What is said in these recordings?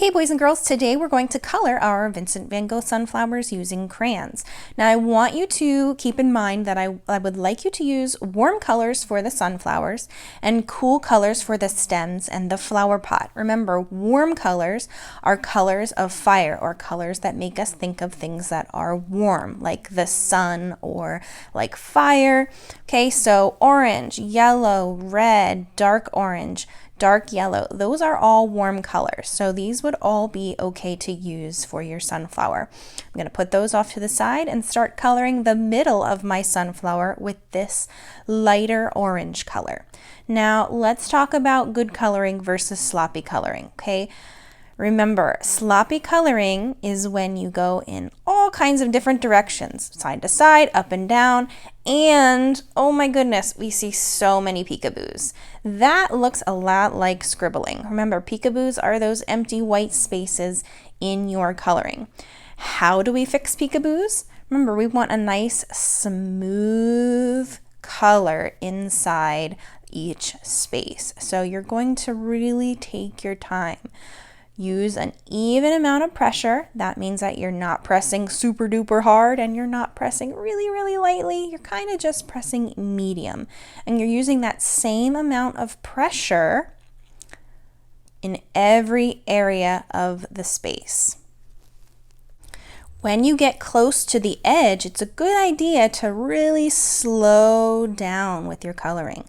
Okay, boys and girls, today we're going to color our Vincent van Gogh sunflowers using crayons. Now I want you to keep in mind that I would like you to use warm colors for the sunflowers and cool colors for the stems and the flower pot. Remember, warm colors are colors of fire, or colors that make us think of things that are warm, like the sun or like fire. Okay, so orange, yellow, red, dark orange, dark yellow, those are all warm colors. So these would all be okay to use for your sunflower. I'm going to put those off to the side and start coloring the middle of my sunflower with this lighter orange color. Now let's talk about good coloring versus sloppy coloring, okay? Remember, sloppy coloring is when you go in all kinds of different directions, side to side, up and down, and oh my goodness, we see so many peekaboos. That looks a lot like scribbling. Remember, peekaboos are those empty white spaces in your coloring. How do we fix peekaboos? Remember, we want a nice smooth color inside each space. So you're going to really take your time. Use an even amount of pressure. That means that you're not pressing super duper hard and you're not pressing really, really lightly. You're kind of just pressing medium. And you're using that same amount of pressure in every area of the space. When you get close to the edge, it's a good idea to really slow down with your coloring.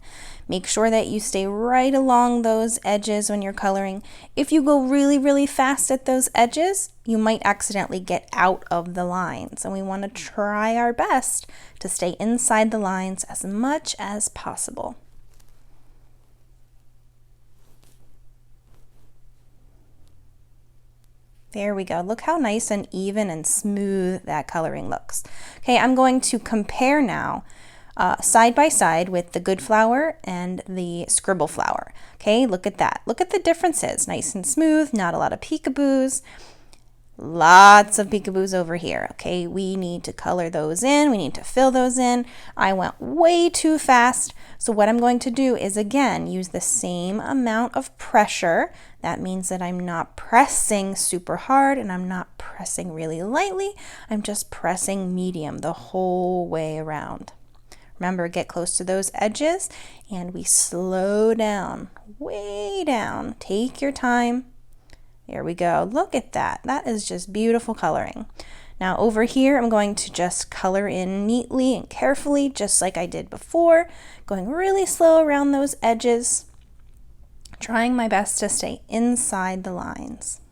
Make sure that you stay right along those edges when you're coloring. If you go really, really fast at those edges, you might accidentally get out of the lines. And we want to try our best to stay inside the lines as much as possible. There we go. Look how nice and even and smooth that coloring looks. Okay, I'm going to compare now side by side with the good flower and the scribble flower. Okay, look at that. Look at the differences. Nice and smooth, not a lot of peekaboos. Lots of peekaboos over here. Okay, we need to color those in. We need to fill those in. I went way too fast. So what I'm going to do is, again, use the same amount of pressure. That means that I'm not pressing super hard and I'm not pressing really lightly. I'm just pressing medium the whole way around. Remember, get close to those edges and we slow down, way down. Take your time. There we go. Look at that. That is just beautiful coloring. Now over here, I'm going to just color in neatly and carefully, just like I did before, going really slow around those edges, trying my best to stay inside the lines.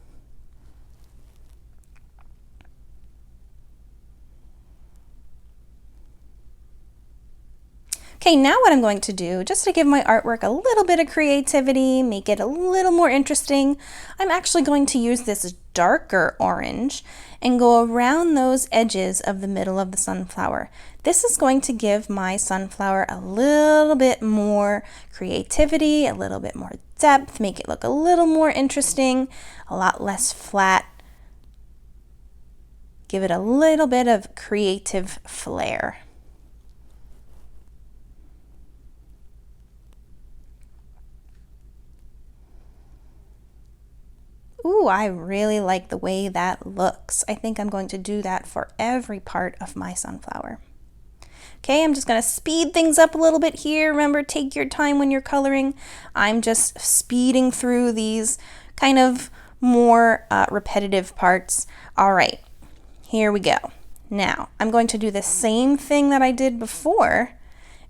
Okay, now what I'm going to do, just to give my artwork a little bit of creativity, make it a little more interesting, I'm actually going to use this darker orange and go around those edges of the middle of the sunflower. This is going to give my sunflower a little bit more creativity, a little bit more depth, make it look a little more interesting, a lot less flat. Give it a little bit of creative flair. Ooh, I really like the way that looks. I think I'm going to do that for every part of my sunflower. Okay, I'm just going to speed things up a little bit here. Remember, take your time when you're coloring. I'm just speeding through these kind of more repetitive parts. All right, here we go. Now, I'm going to do the same thing that I did before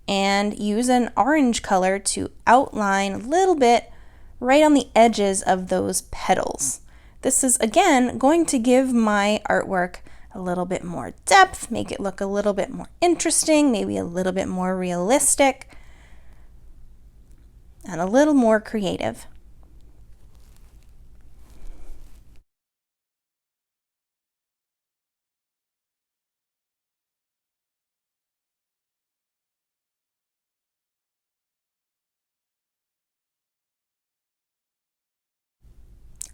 and use an orange color to outline a little bit right on the edges of those petals. This is, again, going to give my artwork a little bit more depth, make it look a little bit more interesting, maybe a little bit more realistic, and a little more creative.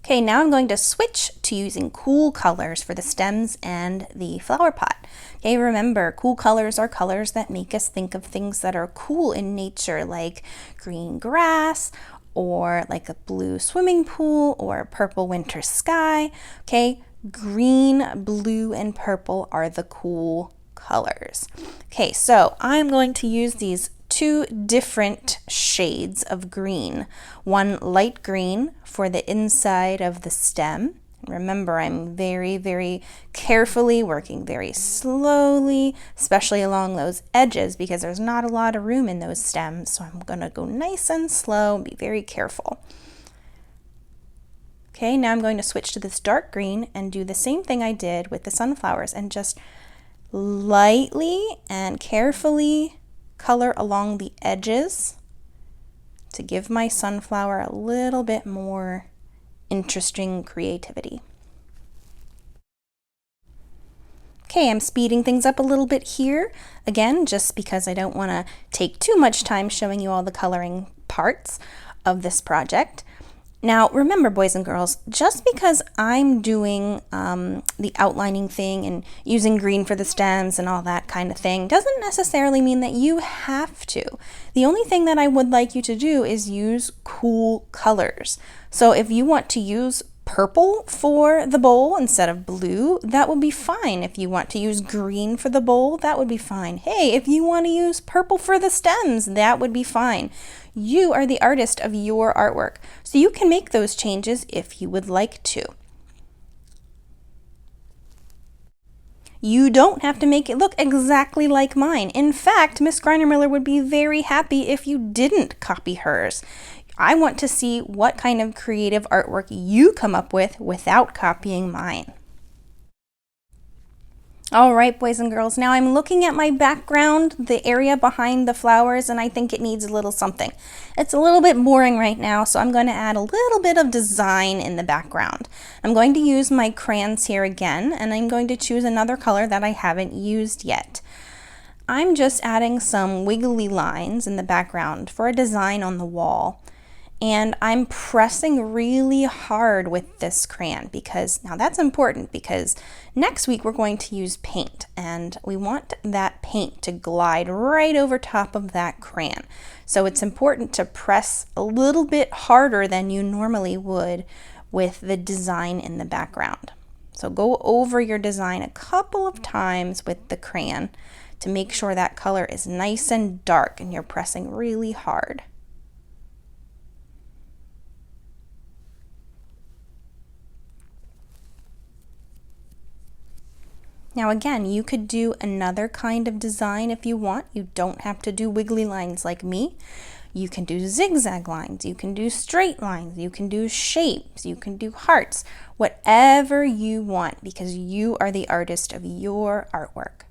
Okay, now I'm going to switch to using cool colors for the stems and the flower pot. Okay, remember, cool colors are colors that make us think of things that are cool in nature, like green grass, or like a blue swimming pool or a purple winter sky. Okay, green, blue, and purple are the cool colors. Okay, so I'm going to use these two different shades of green. One light green for the inside of the stem. Remember, I'm very carefully working very slowly, especially along those edges because there's not a lot of room in those stems. So I'm going to go nice and slow and be very careful. Okay, now I'm going to switch to this dark green and do the same thing I did with the sunflowers and just lightly and carefully color along the edges to give my sunflower a little bit more interesting creativity. Okay, I'm speeding things up a little bit here, again, just because I don't want to take too much time showing you all the coloring parts of this project. Now, remember, boys and girls, just because I'm doing the outlining thing and using green for the stems and all that kind of thing doesn't necessarily mean that you have to. The only thing that I would like you to do is use cool colors. So if you want to use purple for the bowl instead of blue, that would be fine. If you want to use green for the bowl, that would be fine. Hey, if you want to use purple for the stems, that would be fine. You are the artist of your artwork, so you can make those changes if you would like to. You don't have to make it look exactly like mine. In fact, Miss Griner-Miller would be very happy if you didn't copy hers. I want to see what kind of creative artwork you come up with without copying mine. All right, boys and girls, now I'm looking at my background, the area behind the flowers, and I think it needs a little something. It's a little bit boring right now, so I'm going to add a little bit of design in the background. I'm going to use my crayons here again, and I'm going to choose another color that I haven't used yet. I'm just adding some wiggly lines in the background for a design on the wall. And I'm pressing really hard with this crayon because, now that's important because next week we're going to use paint and we want that paint to glide right over top of that crayon. So it's important to press a little bit harder than you normally would with the design in the background. So go over your design a couple of times with the crayon to make sure that color is nice and dark and you're pressing really hard. Now again, you could do another kind of design if you want. You don't have to do wiggly lines like me. You can do zigzag lines, you can do straight lines, you can do shapes, you can do hearts, whatever you want because you are the artist of your artwork.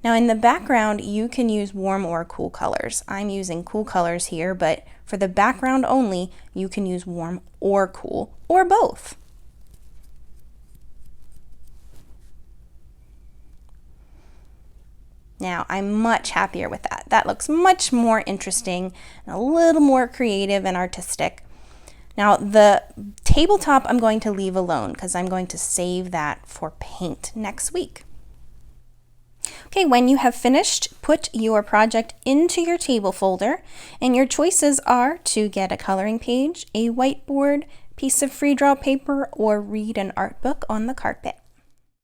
Now in the background, you can use warm or cool colors. I'm using cool colors here, but for the background only, you can use warm or cool or both. Now, I'm much happier with that. That looks much more interesting and a little more creative and artistic. Now, the tabletop I'm going to leave alone because I'm going to save that for paint next week. Okay, when you have finished, put your project into your table folder, and your choices are to get a coloring page, a whiteboard, piece of free draw paper, or read an art book on the carpet.